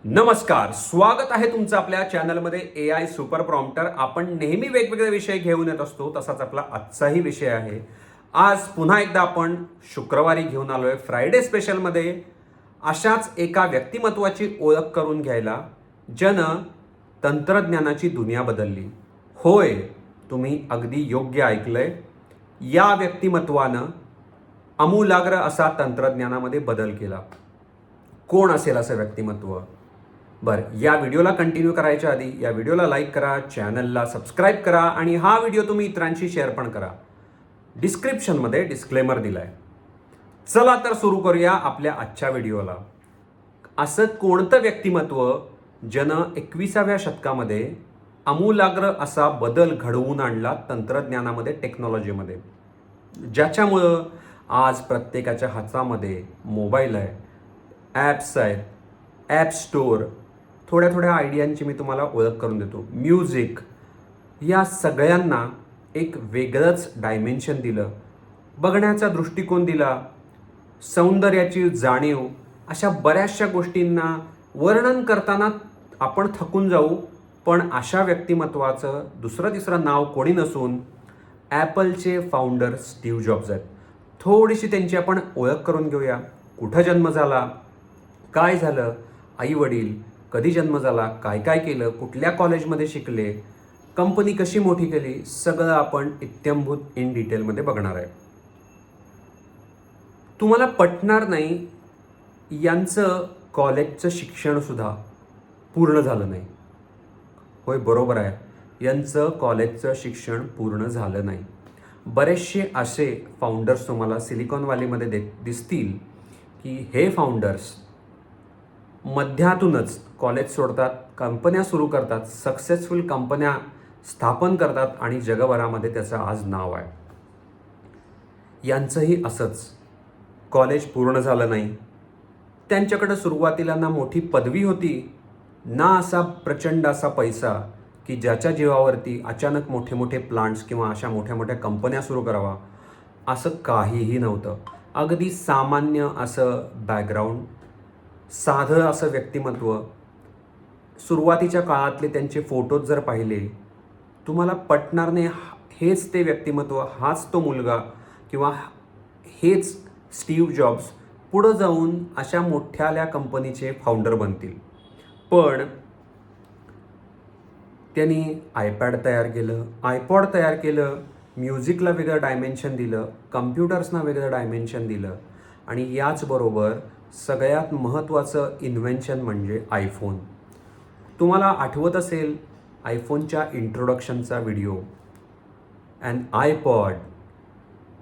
नमस्कार, स्वागत आहे तुमचं आपल्या चॅनलमध्ये AI सुपर प्रॉम्प्टर. आपण नेहमी वेगवेगळे विषय घेऊन येत असतो, तसाच आपला आजचाही विषय आहे. आज पुन्हा एकदा आपण शुक्रवारी घेऊन आलोय फ्रायडे स्पेशलमध्ये अशाच एका व्यक्तिमत्वाची ओळख करून घ्यायला, ज्यानं तंत्रज्ञानाची दुनिया बदलली. होय, तुम्ही अगदी योग्य ऐकलंय. या व्यक्तिमत्वानं आमूलाग्र असा तंत्रज्ञानामध्ये बदल केला. कोण असेल असं व्यक्तिमत्व? बरं, या व्हिडिओला कंटिन्यू करायच्या आधी या व्हिडिओला लाईक करा, चॅनलला सबस्क्राईब करा आणि हा व्हिडिओ तुम्ही इतरांशी शेअर पण करा. डिस्क्रिप्शनमध्ये डिस्क्लेमर दिलाय. चला तर सुरू करूया आपल्या आजच्या व्हिडिओला. असं कोणतं व्यक्तिमत्व ज्यानं 21व्या शतकामध्ये आमूलाग्र असा बदल घडवून आणला तंत्रज्ञानामध्ये, टेक्नॉलॉजीमध्ये, ज्याच्यामुळं आज प्रत्येकाच्या हातामध्ये मोबाईल आहे, ॲप्स आहेत, ॲप स्टोअर, थोड्या आयडियांची मी तुम्हाला ओळख करून देतो. म्युझिक, या सगळ्यांना एक वेगळंच डायमेन्शन दिलं, बघण्याचा दृष्टिकोन दिला, सौंदर्याची जाणीव, अशा बऱ्याचशा गोष्टींना वर्णन करताना आपण थकून जाऊ. पण अशा व्यक्तिमत्वाचं दुसरं तिसरं नाव कोणी नसून ॲपलचे फाउंडर स्टीव्ह जॉब्स आहेत. थोडीशी त्यांची आपण ओळख करून घेऊया. कुठं जन्म झाला, काय झालं, आई वडील, कधी जन्म झाला, काय काय केलं, कुठल्या कॉलेजमध्ये शिकले, कंपनी कशी मोठी केली, सगळं आपण इत्थंभूत इन डिटेलमध्ये बघणार आहे. तुम्हाला पटणार नाही, यांचं कॉलेजचं शिक्षणसुद्धा पूर्ण झालं नाही. होय, बरोबर आहे, यांचं कॉलेजचं शिक्षण पूर्ण झालं नाही. बरेचसे असे फाउंडर्स तुम्हाला सिलिकॉन व्हॅलीमध्ये दिसतील की हे फाउंडर्स मध्यातूनच कॉलेज सोडतात, कंपन्या सुरू करतात, सक्सेसफुल कंपन्या स्थापन करतात आणि जगभरामध्ये त्याचं आज नाव आहे. यांचंही असंच कॉलेज पूर्ण झालं नाही. त्यांच्याकडं सुरुवातीला ना मोठी पदवी होती, ना असा प्रचंड असा पैसा की ज्याच्या जीवावरती अचानक मोठे मोठे प्लांट्स किंवा अशा मोठ्या मोठ्या कंपन्या सुरू करावा, असं काहीही नव्हतं. अगदी सामान्य असं बॅकग्राऊंड, साधं असं व्यक्तिमत्व. सुरुवातीच्या काळातले त्यांचे फोटोज जर पाहिले, तुम्हाला पटणार नाही, हेच ते व्यक्तिमत्व, हाच तो मुलगा किंवा हेच स्टीव्ह जॉब्स पुढं जाऊन अशा मोठ्याल्या कंपनीचे फाउंडर बनतील. पण त्यांनी आयपॅड तयार केलं, आयपॉड तयार केलं, म्युझिकला वेगळं डायमेन्शन दिलं, कम्प्युटर्सना वेगळं डायमेन्शन दिलं आणि याचबरोबर सगळ्यात महत्त्वाचं इन्व्हेन्शन म्हणजे आयफोन. तुम्हाला आठवत असेल आयफोनच्या इंट्रोडक्शनचा video. And iPod,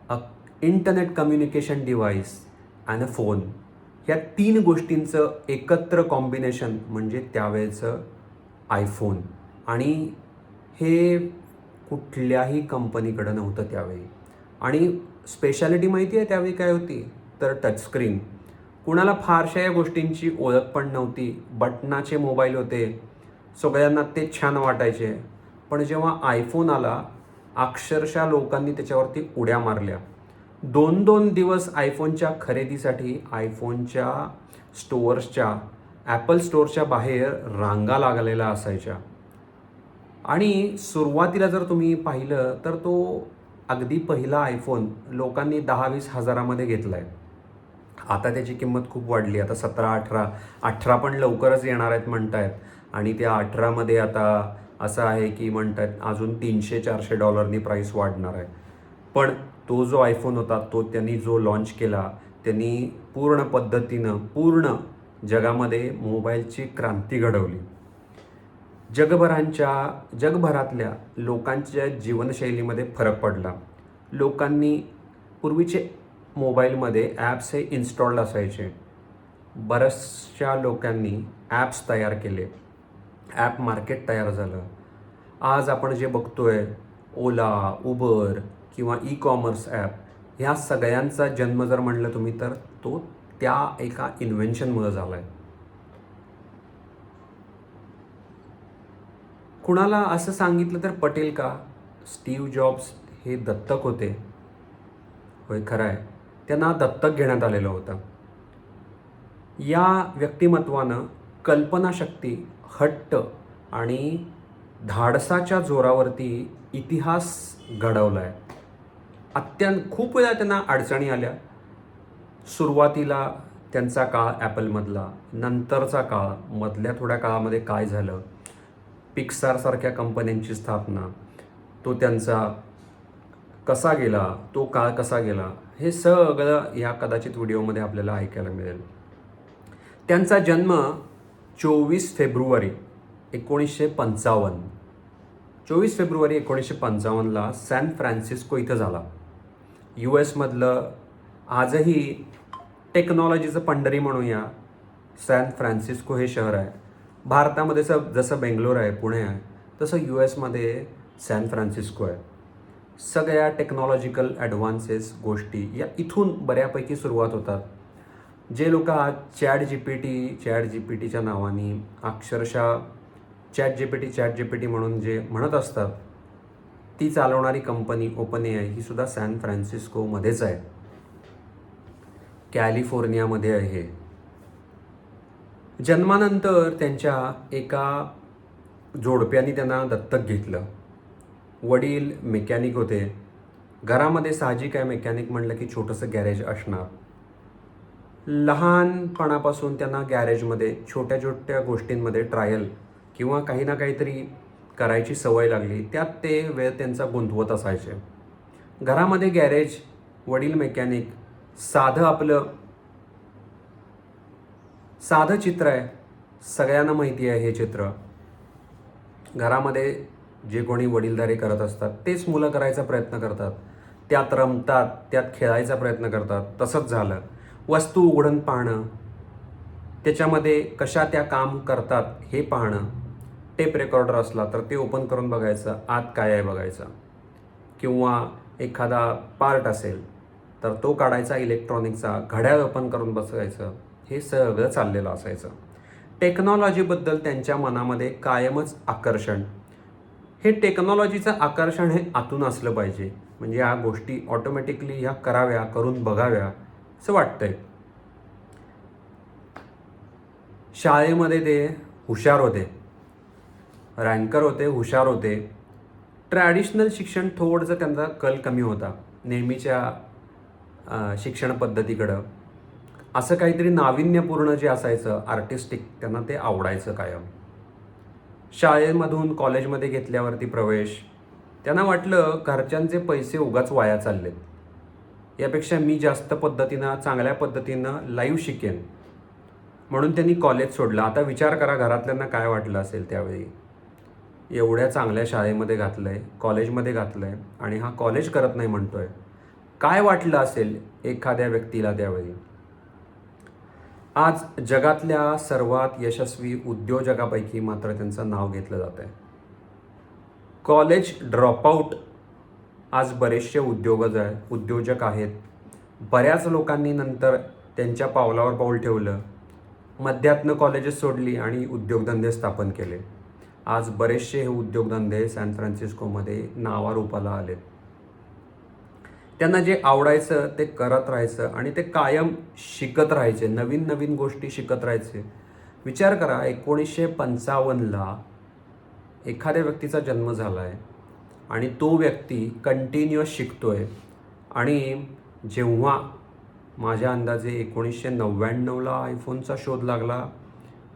a internet communication device and a phone, ह्या तीन गोष्टींचं एकत्र कॉम्बिनेशन म्हणजे त्यावेळेचं आयफोन. आणि हे कुठल्याही कंपनीकडं नव्हतं त्यावेळी. आणि स्पेशालिटी माहिती आहे त्यावेळी काय होती? तर टचस्क्रीन. कुणाला फारशा या गोष्टींची ओळख पण नव्हती. बटनाचे मोबाईल होते, सगळ्यांना ते छान वाटायचे. पण जेव्हा आयफोन आला, अक्षरशः लोकांनी त्याच्यावरती उड्या मारल्या. 2-2 दिवस आयफोनच्या खरेदीसाठी आयफोनच्या स्टोअर्सच्या, ॲपल स्टोअर्सच्या बाहेर रांगा लागलेल्या असायच्या. आणि सुरुवातीला जर तुम्ही पाहिलं तर तो अगदी पहिला आयफोन लोकांनी 10-20 हजारामध्ये घेतला आहे. आता त्याची किंमत खूप वाढली. आता 17-18 पण लवकरच येणार आहेत म्हणत आहेत. आणि त्या 18मध्ये आता असं आहे की म्हणतात अजून $300-400 प्राईस वाढणार आहे. पण तो जो आयफोन होता, तो त्यांनी जो लॉन्च केला, त्यांनी पूर्ण पद्धतीनं पूर्ण जगामध्ये मोबाईलची क्रांती घडवली. जगभरातल्या लोकांच्या जीवनशैलीमध्ये फरक पडला. लोकांनी पूर्वीचे मोबाईलमध्ये ॲप्स हे इन्स्टॉल्ड असायचे. बऱ्याचशा लोकांनी ॲप्स तयार केले, ॲप मार्केट तयार झालं. आज आपण जे बघतोय ओला, उबर किंवा ई-कॉमर्स ॲप, ह्या सगळ्यांचा जन्म जर म्हणलं तुम्ही तर तो त्या एका इन्व्हेन्शनमुळे झाला आहे. कुणाला असं सांगितलं तर पटेल का स्टीव्ह जॉब्स हे दत्तक होते? होय, खरं आहे, त्यांना दत्तक घेण्यात आलेलं होतं. या व्यक्तिमत्वानं कल्पनाशक्ती, हट्ट आणि धाडसाच्या जोरावरती इतिहास घडवला आहे. खूप वेळा त्यांना अडचणी आल्या. सुरुवातीला त्यांचा काळ ॲपलमधला, नंतरचा काळ, मधल्या थोड्या काळामध्ये काय झालं, पिक्सारसारख्या कंपन्यांची स्थापना, तो त्यांचा कसा गेला, तो काळ कसा गेला, हे सगळं या कदाचित व्हिडिओमध्ये आपल्याला ऐकायला मिळेल. त्यांचा जन्म 24 फेब्रुवारी 1955 24 फेब्रुवारी 1955ला सॅन फ्रान्सिस्को इथं झाला. US मधलं आजही टेक्नॉलॉजीचं पंढरी म्हणूया सॅन फ्रान्सिस्को हे शहर आहे. भारतामध्ये जसं बेंगलोर आहे, पुणे आहे, तसं US मध्ये सॅन फ्रान्सिस्को आहे. सगळ्या टेक्नॉलॉजिकल ॲडव्हान्सेस गोष्टी या इथून बऱ्यापैकी सुरुवात होतात. जे लोक आज चॅट जी पी टीच्या नावाने अक्षरशः चॅट जी पी टी म्हणून जे म्हणत असतात, ती चालवणारी कंपनी ओपन AI ही सुद्धा सॅन फ्रान्सिस्कोमध्येच आहे, कॅलिफोर्नियामध्ये आहे. जन्मानंतर त्यांच्या एका जोडप्याने त्यांना दत्तक घेतलं. वडील मेकॅनिक होते. घरामध्ये साहजिक आहे, मेकॅनिक म्हणलं की छोटंसं गॅरेज असणार. लहानपणापासून त्यांना गॅरेजमध्ये छोट्या छोट्या गोष्टींमध्ये ट्रायल किंवा काही ना काहीतरी करायची सवय लागली. त्यात ते वेळ त्यांचा गुंतवत असायचे. घरामध्ये गॅरेज, वडील मेकॅनिक, साधं चित्र आहे. सगळ्यांना माहिती आहे हे चित्र. घरामध्ये जे कोणी वडीलधारे करत असतात तेच मुलं करायचा प्रयत्न करतात. त्यात रमतात, त्यात खेळायचा प्रयत्न करतात. तसंच झालं. वस्तू उघडून पाहणं, त्याच्यामध्ये कशा त्या काम करतात हे पाहणं. टेप रेकॉर्डर असला तर ते ओपन करून बघायचं, आत काय आहे बघायचं. किंवा एखादा पार्ट असेल तर तो काढायचा इलेक्ट्रॉनिकचा, घड्याळ ओपन करून बसायचं. हे सगळं चाललेलं असायचं. टेक्नॉलॉजीबद्दल त्यांच्या मनामध्ये कायमच आकर्षण. हे टेक्नॉलॉजीचं आकर्षण हे आतून असलं पाहिजे, म्हणजे या गोष्टी ऑटोमॅटिकली ह्या कराव्या, करून बघाव्या असं वाटतंय. शाळेमध्ये ते हुशार होते, रँकर होते, हुशार होते. ट्रॅडिशनल शिक्षण थोडंसं त्यांचा कल कमी होता नेहमीच्या शिक्षण पद्धतीकडं. असं काहीतरी नाविन्यपूर्ण जे असायचं, आर्टिस्टिक, त्यांना ते आवडायचं कायम. शाळेमधून कॉलेजमध्ये घेतल्यावरती प्रवेश, त्यांना वाटलं घरच्यांचे पैसे उगाच वाया चाललेत, यापेक्षा मी जास्त पद्धतीनं, चांगल्या पद्धतीनं लाईव्ह शिकेन, म्हणून त्यांनी कॉलेज सोडलं. आता विचार करा घरातल्यांना काय वाटलं असेल त्यावेळी. एवढ्या चांगल्या शाळेमध्ये घातलं आहे, कॉलेजमध्ये घातलं आहे, आणि हा कॉलेज करत नाही म्हणतोय. काय वाटलं असेल एखाद्या व्यक्तीला त्यावेळी. आज जगातल्या सर्वात यशस्वी उद्योजकापैकी मात्र त्यांचं नाव घेतलं जात आहे. कॉलेज ड्रॉपआउट आज बरेचसे उद्योजक आहेत. बऱ्याच लोकांनी नंतर त्यांच्या पावलावर पाऊल ठेवलं, मध्यातनं कॉलेजेस सोडली आणि उद्योगधंदे स्थापन केले. आज बरेचसे हे उद्योगधंदे सॅन फ्रान्सिस्कोमध्ये नावारूपाला आले. त्यांना जे आवडायचं ते करत राहायचं आणि ते कायम शिकत राहायचे, नवीन नवीन गोष्टी शिकत राहायचे. विचार करा, 1955ला एखाद्या व्यक्तीचा जन्म झाला आहे आणि तो व्यक्ती कंटिन्युअस शिकतोय. आणि जेव्हा माझ्या अंदाजे 1999ला आयफोनचा शोध लागला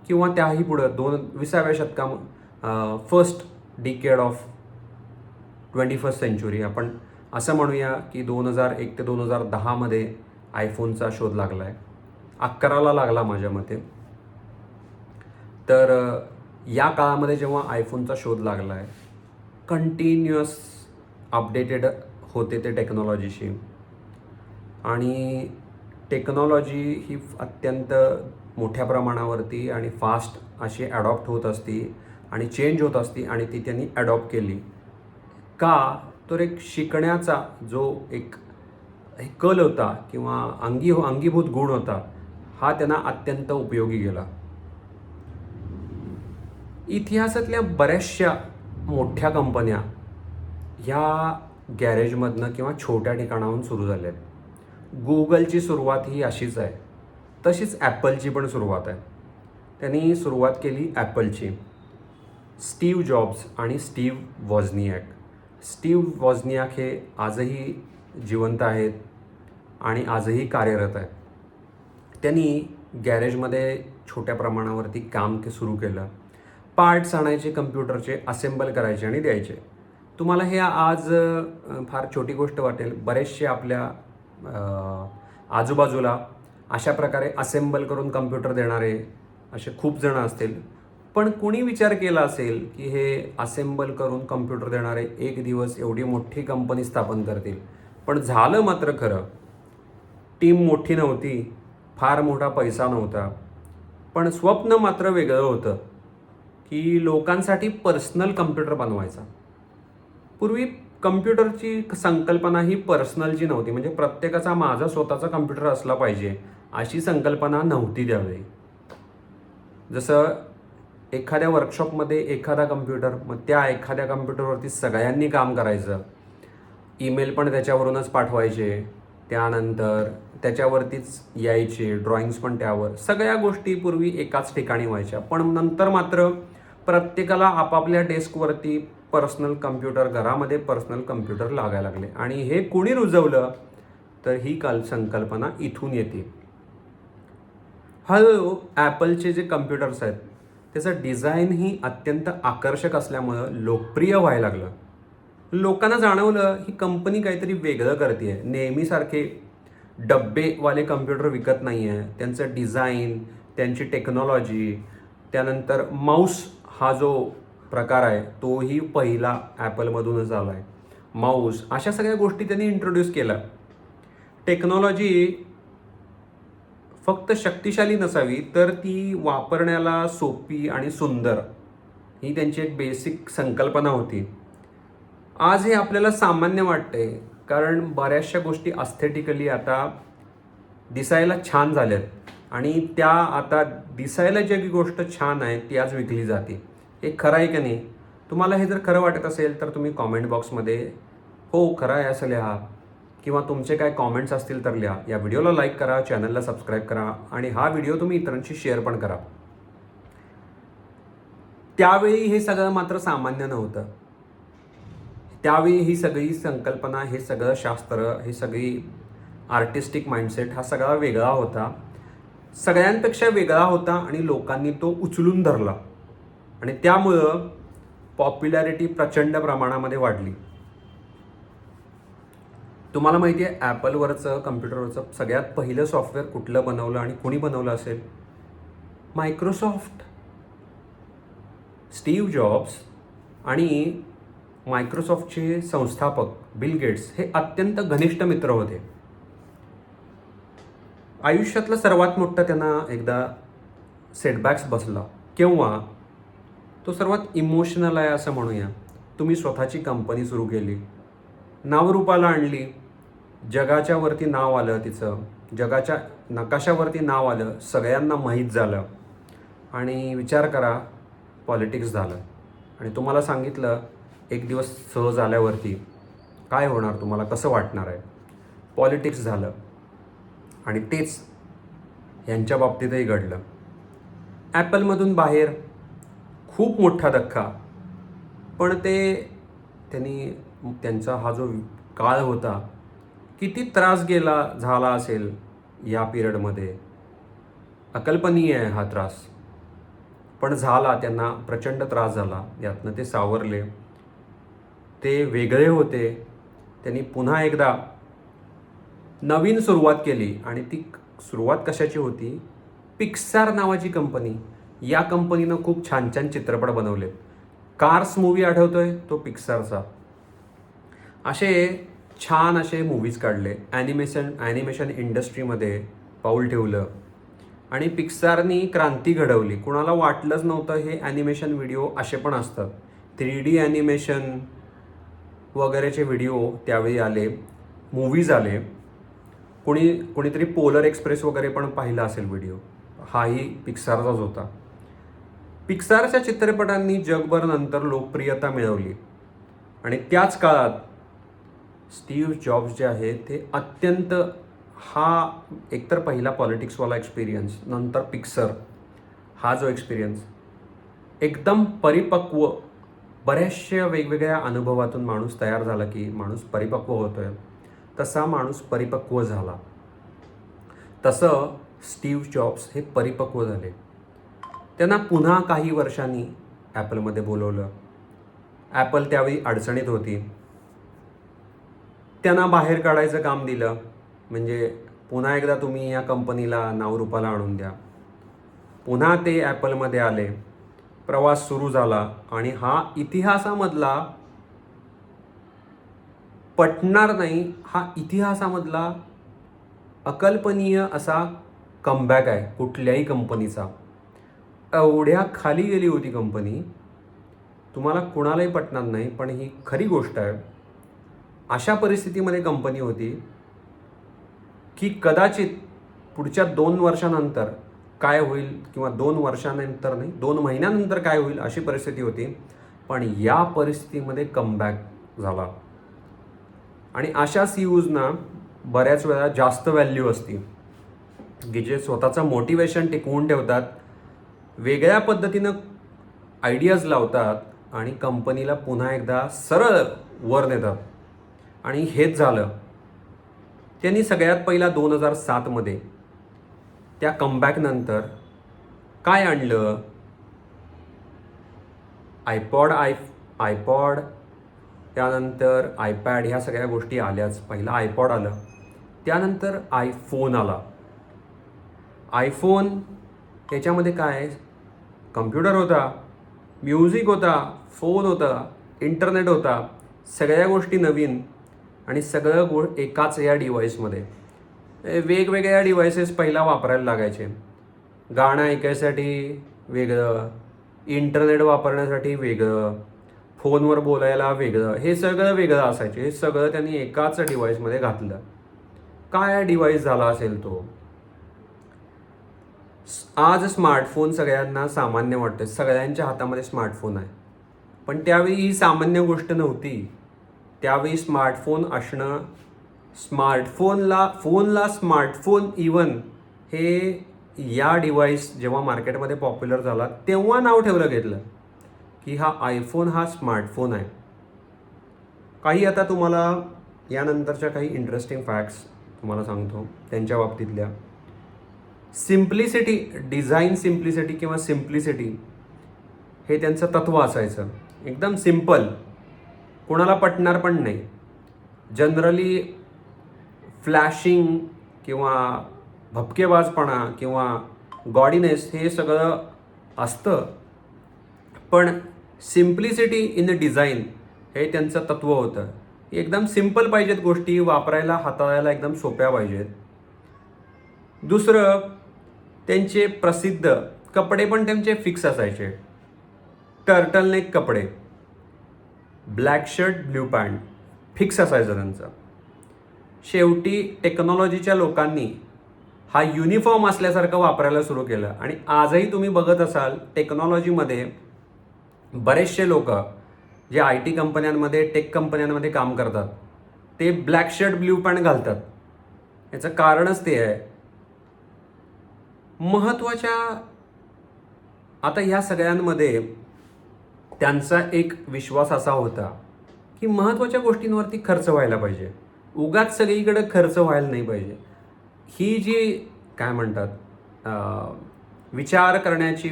किंवा त्याही पुढं 20व्या शतकात, first decade of 21st century, आपण असं म्हणूया की 2001 ते 2010मध्ये आयफोनचा शोध लागला आहे. 11ला लागला माझ्या मते. तर या काळामध्ये जेव्हा आयफोनचा शोध लागला आहे, कंटिन्युअस अपडेटेड होते ते टेक्नॉलॉजीशी. आणि टेक्नॉलॉजी ही अत्यंत मोठ्या प्रमाणावरती आणि फास्ट अशी ॲडॉप्ट होत असती आणि चेंज होत असती, आणि ती त्यांनी ॲडॉप्ट केली. का तर एक शिकण्याचा जो एक कल होता किंवा अंगीभूत गुण होता, हा त्यांना अत्यंत उपयोगी गेला. इतिहासातल्या बऱ्याचशा मोठ्या कंपन्या ह्या गॅरेजमधनं किंवा छोट्या ठिकाणाहून सुरू झाल्या आहेत. गुगलची सुरुवात ही अशीच आहे, तशीच ॲपलची पण सुरुवात आहे. त्यांनी सुरुवात केली ॲपलची. स्टीव्ह जॉब्स आणि स्टीव्ह वॉझनियाक. स्टीव्ह वॉझनियाक हे आजही जिवंत आहेत आणि आजही कार्यरत आहे. त्यांनी गॅरेजमध्ये छोट्या प्रमाणावरती काम सुरू केलं. पार्ट्स आणायचे कम्प्युटरचे, असेंबल करायचे आणि द्यायचे. तुम्हाला हे आज फार छोटी गोष्ट वाटेल. बरेचसे आपल्या आजूबाजूला अशा प्रकारे असेंबल करून कम्प्युटर देणारे असे खूप जण असतील. पण कुणी विचार केला असेल की हे असेंबल करून कम्प्युटर देणारे एक दिवस एवढी मोठी कंपनी स्थापन करतील? पण झालं मात्र खरं. टीम मोठी नव्हती, फार मोठा पैसा नव्हता, पण स्वप्न मात्र वेगळं होतं की लोकांसाठी पर्सनल कम्प्युटर बनवायचा. पूर्वी कम्प्युटरची संकल्पना ही पर्सनलची नव्हती, म्हणजे प्रत्येकाचा माझा स्वतःचा कम्प्युटर असला पाहिजे अशी संकल्पना नव्हती त्यावेळी. जसं एखाद्या वर्कशॉपमध्ये एखादा कम्प्युटर, मग त्या एखाद्या कम्प्युटरवरती सगळ्यांनी काम करायचं. ईमेल पण त्याच्यावरूनच पाठवायचे, त्यानंतर त्याच्यावरतीच यायचे, ड्रॉइंग्स पण त्यावर. सगळ्या गोष्टी पूर्वी एकाच ठिकाणी व्हायच्या. पण नंतर मात्र प्रत्येकाला आपापल्या डेस्कवरती पर्सनल कम्प्युटर, घरामध्ये पर्सनल कम्प्युटर लागायला लागले. आणि हे कुणी रुजवलं तर ही संकल्पना इथून येते. हळूहळू ॲपलचे जे कम्प्युटर्स आहेत त्याचं डिझाईन ही अत्यंत आकर्षक असल्यामुळं लोकप्रिय व्हायला लागलं. लोकांना जाणवलं ही कंपनी काहीतरी वेगळं करते आहे. नेहमीसारखे डब्बेवाले कम्प्युटर विकत नाही आहे. त्यांचं डिझाईन, त्यांची टेक्नॉलॉजी, त्यानंतर माऊस हा जो प्रकार आहे तोही पहिला ॲपलमधूनच आला आहे. माऊस, अशा सगळ्या गोष्टी त्यांनी इंट्रोड्यूस केल्या. टेक्नॉलॉजी फक्त शक्तिशाली नसावी तर ती वापरण्याला सोपी आणि सुंदर, ही त्यांची एक बेसिक संकल्पना होती. आज हे आपल्याला सामान्य वाटते कारण बऱ्याचशा गोष्टी अस्थेटिकली आता दिसायला छान झाल्यात आणि त्या आता दिसायला जी गोष्ट छान आहे ती आज विकली जाते. हे खरं आहे का नाही? तुम्हाला हे जर खरं वाटत असेल तर तुम्ही कॉमेंट बॉक्समध्ये हो खरं आहे असं लिहा, किंवा तुमचे काय कॉमेंट्स असतील तर लिहा. या व्हिडिओला लाईक करा, चॅनलला सबस्क्राईब करा आणि हा व्हिडिओ तुम्ही इतरांशी शेअर पण करा. त्यावेळी हे सगळं मात्र सामान्य नव्हतं. त्यावेळी ही सगळी संकल्पना, हे सगळं शास्त्र, हे सगळी आर्टिस्टिक माइंडसेट हा सगळा वेगळा होता, सगळ्यांपेक्षा वेगळा होता आणि लोकांनी तो उचलून धरला आणि त्यामुळं पॉप्युलॅरिटी प्रचंड प्रमाणामध्ये वाढली. तुम्हाला माहिती आहे ॲपलवरचं, कम्प्युटरवरचं सगळ्यात पहिलं सॉफ्टवेअर कुठलं बनवलं आणि कुणी बनवलं असेल? मायक्रोसॉफ्ट. स्टीव्ह जॉब्स आणि मायक्रोसॉफ्टचे संस्थापक बिल गेट्स हे अत्यंत घनिष्ठ मित्र होते. आयुष्यातलं सर्वात मोठं त्यांना एकदा सेटबॅक्स बसला. केव्हा? तो सर्वात इमोशनल आहे असं म्हणूया. तुम्ही स्वतःची कंपनी सुरू केली, नावरूपाला आणली, जगाच्या वरती नाव आलं, तिचं जगाच्या नकाशावरती नाव आलं, सगळ्यांना माहीत झालं आणि विचार करा पॉलिटिक्स झालं. आणि तुम्हाला सांगितलं एक दिवस सहज आल्यावरती काय होणार, तुम्हाला कसं वाटणार आहे? पॉलिटिक्स झालं आणि तेच यांच्या बाबतीतही घडलं. ॲपलमधून बाहेर खूप मोठा धक्का. पण त्यांचा हा जो काळ होता, किती त्रास झाला असेल या पिरियडमध्ये, अकल्पनीय आहे हा त्रास. पण झाला, त्यांना प्रचंड त्रास झाला. यातनं ते सावरले, ते वेगळे होते. त्यांनी पुन्हा एकदा नवीन सुरुवात केली आणि ती सुरुवात कशाची होती? पिक्सार नावाची कंपनी. या कंपनीनं खूप छान छान चित्रपट बनवले. कार्स मूवी आठवतोय तो पिक्सारचा. असे छान असे मूवीज काढले. ॲनिमेशन इंडस्ट्रीमध्ये पाऊल ठेवलं आणि पिक्सारनी क्रांती घडवली. कुणाला वाटलंच नव्हतं हे ॲनिमेशन व्हिडिओ असे पण असतात. 3D ॲनिमेशन वगैरेचे व्हिडिओ त्यावेळी आले, मूवीज आले. कोणीतरी पोलर एक्सप्रेस वगैरे पण पाहिला असेल व्हिडिओ, हाही पिक्सारचाच होता. पिक्सारच्या चित्रपटांनी जगभर नंतर लोकप्रियता मिळवली आणि त्याच काळात स्टीव्ह जॉब्स जे आहेत ते हा एकतर पहिला पॉलिटिक्सवाला एक्सपिरियन्स, नंतर पिक्सर हा जो एक्सपिरियन्स एकदम परिपक्व, बऱ्याचशा वेगवेगळ्या अनुभवातून माणूस तयार झाला की माणूस परिपक्व होतोय, तसा माणूस परिपक्व झाला. तसं स्टीव्ह जॉब्स हे परिपक्व झाले. त्यांना पुन्हा काही वर्षांनी ॲपलमध्ये बोलवलं. ॲपल त्यावेळी अडचणीत होती. त्यांना बाहेर काढायचं काम दिलं, म्हणजे पुन्हा एकदा तुम्ही या कंपनीला नावरूपाला आणून द्या. पुन्हा ते ॲपलमध्ये आले. प्रवास सुरू झाला आणि हा इतिहासामधला पटणार नाही, हा इतिहासामधला अकल्पनीय असा कमबॅक आहे कुठल्याही कंपनीचा. एवढ्या खाली गेली होती कंपनी, तुम्हाला कुणालाही पटणार नाही, पण ही खरी गोष्ट आहे. अशा परिस्थितीमध्ये कंपनी होती की कदाचित पुढच्या 2 वर्षानंतर काय होईल किंवा 2 वर्षानंतर नाही, 2 महिन्यानंतर काय होईल अशी परिस्थिती होती. पण या परिस्थितीमध्ये कमबॅक झाला. आणि अशा सीईओजना बऱ्याच वेळा जास्त व्हॅल्यू असते, की जे स्वतःचं मोटिवेशन टिकवून ठेवतात, वेगळ्या पद्धतीनं आयडियाज लावतात आणि कंपनीला पुन्हा एकदा सरळ वर नेतात. आणि हेच झालं. त्यांनी सगळ्यात पहिला 2007मध्ये त्या कमबॅकनंतर काय आणलं? आयपॉड, त्यानंतर आयपॅड, ह्या सगळ्या गोष्टी आल्याच. पहिला आयपॉड आलं, त्यानंतर आयफोन आला. आयफोन त्याच्यामध्ये काय, कम्प्युटर होता, म्युझिक होता, फोन होता, इंटरनेट होता, सगळ्या गोष्टी नवीन आणि सगळं एकाच या डिव्हाइसमध्ये. वेगवेगळ्या डिव्हाइसेस पहिला वापरायला लागायचे. गाणं ऐकायसाठी वेगळं, इंटरनेट वापरण्यासाठी वेगळं, फोनवर बोलायला वेगळं, हे सगळं वेगळं असायचे. हे सगळं त्यांनी एकाच डिव्हाइसमध्ये घातलं. काय डिव्हाइस झाला असेल तो? आज स्मार्टफोन सगळ्यांना सामान्य वाटतं, सगळ्यांच्या हातामध्ये स्मार्टफोन आहे. पण त्यावेळी ही सामान्य गोष्ट नव्हती. त्यावेळी स्मार्टफोन असणं, फोनला स्मार्टफोन इवन हे या डिव्हाइस जेव्हा मार्केटमध्ये पॉप्युलर झाला तेव्हा नाव घेतलं की हा आयफोन हा स्मार्टफोन आहे. काही आता तुम्हाला यानंतरच्या काही इंटरेस्टिंग फॅक्ट्स तुम्हाला सांगतो त्यांच्या बाबतीतल्या. सिम्प्लिसिटी, डिझाईन सिम्प्लिसिटी किंवा सिम्प्लिसिटी हे त्यांचं तत्त्व असायचं. एकदम सिम्पल, कोणाला पटणार पण नाही. जनरली फ्लॅशिंग किंवा भपकेबाजपणा किंवा गॉडीनेस हे सगळं असतं, पण सिम्प्लिसिटी इन द डिझाईन हे त्यांचं तत्त्व होतं. एकदम सिम्पल पाहिजेत गोष्टी, वापरायला हाताळायला एकदम सोप्या पाहिजेत. दुसरं, त्यांचे प्रसिद्ध कपडे पण त्यांचे फिक्स असायचे. टर्टलनेक कपडे, black shirt, blue pant fix असायचं त्यांचं. शेवटी टेक्नॉलॉजीच्या लोकांनी हा युनिफॉर्म असल्यासारखं वापरायला सुरू केलं. आणि आजही तुम्ही बघत असाल टेक्नॉलॉजीमध्ये बरेचसे लोक जे IT कंपन्यांमध्ये, टेक कंपन्यांमध्ये काम करतात, ते ब्लॅक शर्ट, ब्ल्यू पॅन्ट घालतात. याचं कारणच ते आहे. महत्त्वाच्या आता ह्या सगळ्यांमध्ये त्यांचा एक विश्वास असा होता की महत्त्वाच्या गोष्टींवरती खर्च व्हायला पाहिजे, उगाच सगळीकडे खर्च व्हायला नाही पाहिजे. ही जी काय म्हणतात विचार करण्याची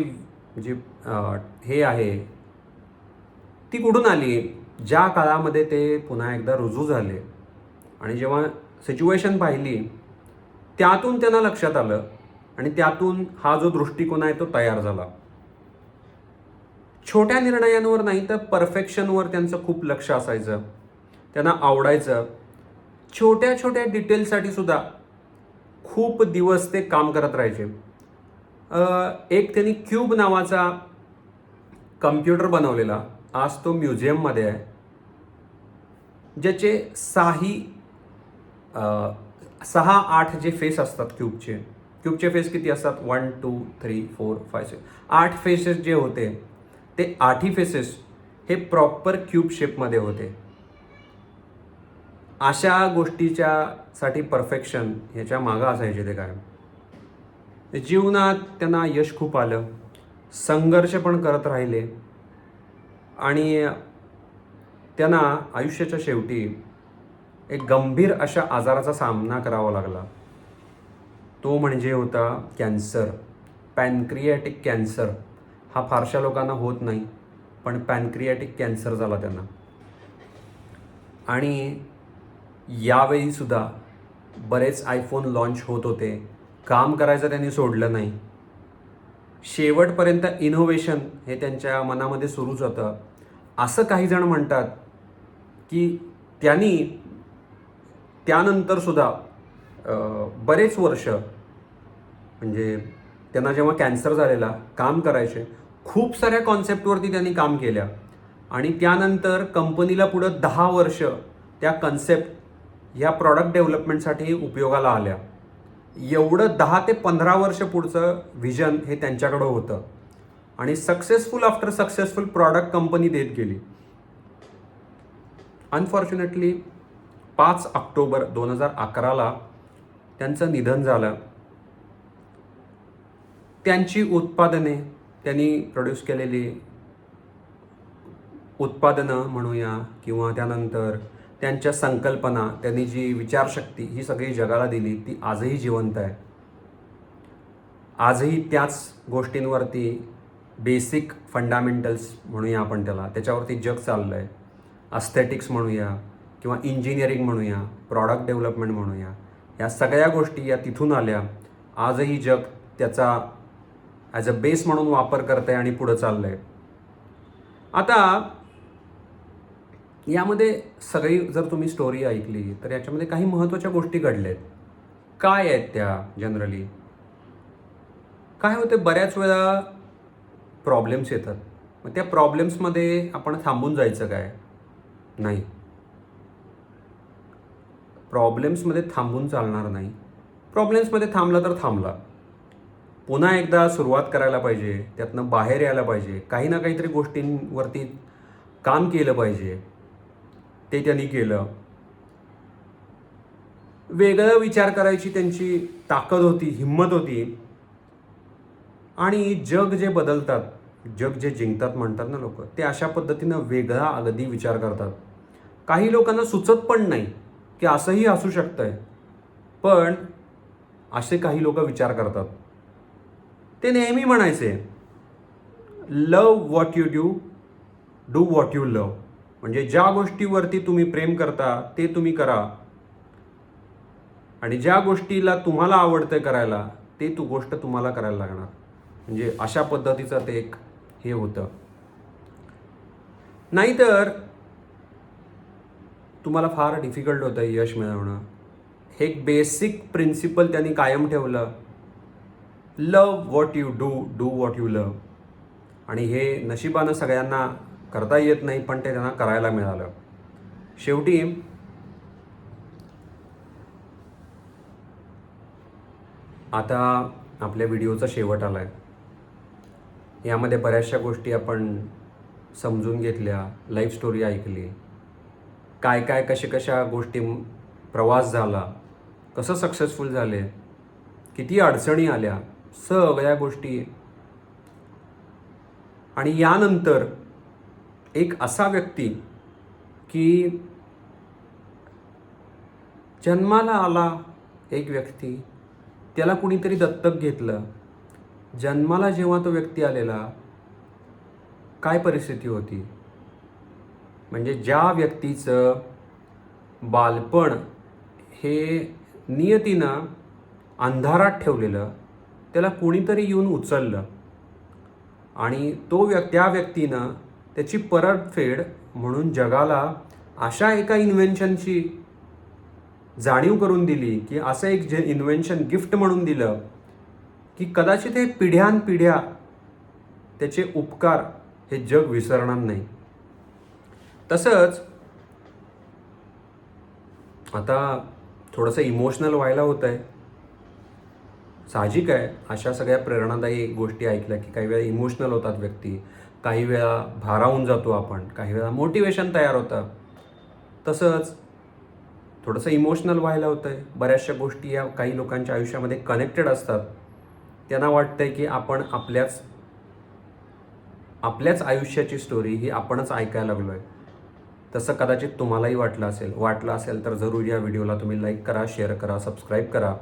जी हे आहे ती कुठून आली? ज्या काळामध्ये ते पुन्हा एकदा रुजू झाले आणि जेव्हा सिच्युएशन पाहिली त्यातून त्यांना लक्षात आलं आणि त्यातून हा जो दृष्टिकोन आहे तो तयार झाला. छोट्या निर्णयांवर नाही तर परफेक्शनवर त्यांचं खूप लक्ष असायचं. त्यांना आवडायचं. छोट्या छोट्या डिटेल्ससाठी सुद्धा खूप दिवस ते काम करत राहायचे. एक त्यांनी क्यूब नावाचा कम्प्युटर बनवलेला, आज तो म्युझियममध्ये आहे, ज्याचे 6-8 जे फेस असतात क्यूबचे फेस किती असतात? 1 2 3 4 5 6 8 फेसेस जे होते ते 8ही फेसेस हे प्रॉपर क्यूब शेपमध्ये होते. अशा गोष्टीच्या साठी परफेक्शन ह्याच्या मागं असायचे ते काय. जीवनात त्यांना यश खूप आलं. संघर्ष पण करत राहिले आणि त्यांना आयुष्याच्या शेवटी एक गंभीर अशा आजाराचा सामना करावा लागला. तो म्हणजे होता कॅन्सर, पॅनक्रियाटिक कॅन्सर. हा फारशा लोकांना होत नाही, पण पॅनक्रियाटिक कॅन्सर झाला त्यांना. आणि यावेळीसुद्धा बरेच आयफोन लॉन्च होत होते, काम करायचं त्यांनी सोडलं नाही. शेवटपर्यंत इनोव्हेशन हे त्यांच्या मनामध्ये सुरूच होतं. असं काही जण म्हणतात की त्यांनी त्यानंतरसुद्धा बरेच वर्ष, म्हणजे त्यांना जेव्हा कॅन्सर झालेला, काम करायचे, खूप साऱ्या कॉन्सेप्टवरती त्यांनी काम केल्या आणि त्यानंतर कंपनीला पुढं 10 वर्ष त्या कन्सेप्ट ह्या प्रॉडक्ट डेव्हलपमेंटसाठी उपयोगाला आल्या. एवढं 10 ते 15 वर्ष पुढचं व्हिजन हे त्यांच्याकडं होतं आणि successful after successful product company देत गेली. अनफॉर्च्युनेटली 5 ऑक्टोबर 2011ला त्यांचं निधन झालं. त्यांची उत्पादने, त्यांनी प्रोड्यूस केलेली उत्पादनं म्हणूया किंवा त्यानंतर त्यांच्या संकल्पना, त्यांनी जी विचारशक्ती ही सगळी जगाला दिली, ती आजही जिवंत आहे. आजही त्याच गोष्टींवरती बेसिक फंडामेंटल्स म्हणूया आपण त्याच्यावरती जग चाललं आहे. अस्थेटिक्स म्हणूया किंवा इंजिनिअरिंग म्हणूया, प्रॉडक्ट डेव्हलपमेंट म्हणूया, या सगळ्या गोष्टी या तिथून आल्या. आजही जग त्याचा ॲज अ बेस म्हणून वापर करत आहे आणि पुढं चाललं आहे. आता यामध्ये सगळी जर तुम्ही स्टोरी ऐकली तर याच्यामध्ये काही महत्त्वाच्या गोष्टी घडल्या आहेत. काय आहेत त्या? जनरली काय होते, बऱ्याच वेळा प्रॉब्लेम्स येतात. मग त्या प्रॉब्लेम्समध्ये आपण थांबून जायचं काय? नाही, प्रॉब्लेम्समध्ये थांबून चालणार नाही. प्रॉब्लेम्समध्ये थांबला तर थांबला, पुन्हा एकदा सुरुवात करायला पाहिजे, त्यातनं बाहेर यायला पाहिजे, काही ना काहीतरी गोष्टींवरती काम केलं पाहिजे. ते त्यांनी केलं. वेगळं विचार करायची त्यांची ताकद होती, हिंमत होती. आणि जग जे बदलतात, जग जे जिंकतात म्हणतात ना लोक, ते अशा पद्धतीनं वेगळा अगदी विचार करतात. काही लोकांना सुचत पण नाही की असंही असू शकतंय, पण असे काही लोक विचार करतात. ते नेहमी म्हणायचे, love what you do, do what you love. म्हणजे ज्या गोष्टीवरती तुम्ही प्रेम करता ते तुम्ही करा आणि ज्या गोष्टीला तुम्हाला आवडतंय करायला ते गोष्ट तुम्हाला करायला लागणार. म्हणजे अशा पद्धतीचं ते एक हे होतं. नाहीतर तुम्हाला फार डिफिकल्ट होतं यश मिळवणं. हे एक बेसिक प्रिन्सिपल त्यांनी कायम ठेवलं, love what you do, do what you love. आणि हे नशिबानं सगळ्यांना करता येत नाही, पण ते त्यांना करायला मिळालं. शेवटी आता आपल्या व्हिडिओचा शेवट आला आहे. यामध्ये बऱ्याचशा गोष्टी आपण समजून घेतल्या, लाईफ स्टोरी ऐकली, काय काय कशा गोष्टी प्रवास झाला, कसं सक्सेसफुल झाले, किती अडचणी आल्या, सगळ्या गोष्टी. आणि यानंतर एक असा व्यक्ती की जन्माला आला, एक व्यक्ती, त्याला कुणीतरी दत्तक घेतलं. जन्माला जेव्हा तो व्यक्ती आलेला, काय परिस्थिती होती? म्हणजे ज्या व्यक्तीचं बालपण हे नियतीनं अंधारात ठेवलेलं, त्याला कुणीतरी येऊन उचललं आणि त्या व्यक्तीनं त्याची परतफेड म्हणून जगाला अशा एका इन्व्हेन्शनची जाणीव करून दिली, की असं एक जे इन्व्हेन्शन गिफ्ट म्हणून दिलं की कदाचित हे पिढ्यानपिढ्या त्याचे उपकार हे जग विसरणार नाही. तसंच आता थोडंसं इमोशनल व्हायला होतं आहे, साहजिक आहे. अशा सगळ्या प्रेरणादायी गोष्टी ऐकल्या की काही वेळा इमोशनल होतात व्यक्ती, काही वेळा भारावून जातो आपण, काही वेळा मोटिवेशन तयार होतं. तसंच थोडंसं इमोशनल व्हायला होतं आहे. बऱ्याचशा गोष्टी या काही लोकांच्या आयुष्यामध्ये कनेक्टेड असतात. त्यांना वाटतं आहे की आपण आपल्याच आपल्याच आयुष्याची स्टोरी ही आपणच ऐकायला लागलो आहे. तसं कदाचित तुम्हालाही वाटलं असेल तर जरूर या व्हिडिओला तुम्ही लाईक करा, शेअर करा, सबस्क्राईब करा.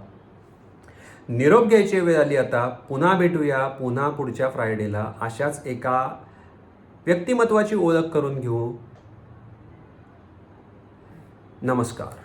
निरोप घ्यायची वेळ आली आता. पुन्हा भेटूया पुन्हा पुढच्या फ्रायडेला अशाच एका व्यक्तिमत्वाची ओळख करून घेऊ. नमस्कार.